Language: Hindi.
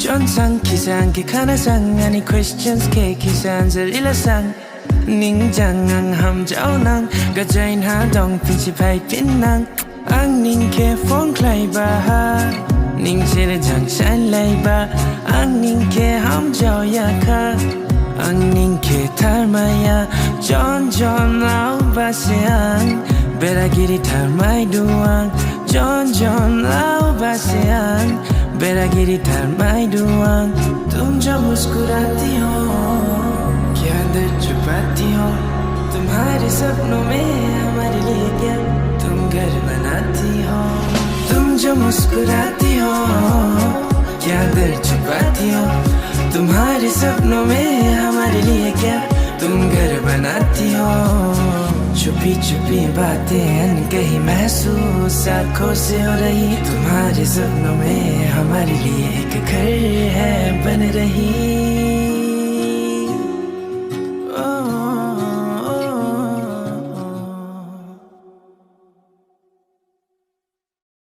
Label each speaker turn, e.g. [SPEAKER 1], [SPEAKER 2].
[SPEAKER 1] Johnson kisang kikana sang ani questions ke kisan zalila sang ning jang ang ham jau nang gajain ha dong pinsi pai pinang ang ning ke phone klai ba ha ning sele jang san lai ba ang ning ke ham jau ya kha ang ning ke thar maya John John lao ba siang bera giri thar mai duang John John lao ba siang बेरा गिरी थर माई दुआंग तुम जो मुस्कुराती हो क्या दर्द छुपाती हो तुम्हारे सपनों में हमारे लिए क्या तुम घर बनाती हो तुम जो मुस्कुराती हो क्या दर्द छुपाती हो तुम्हारे सपनों में हमारे लिए क्या तुम घर बनाती हो छुपी छुपी बातें अनकही महसूस आँखों से हो रही तुम्हारे सपनों में हमारे लिए एक घर है बन रही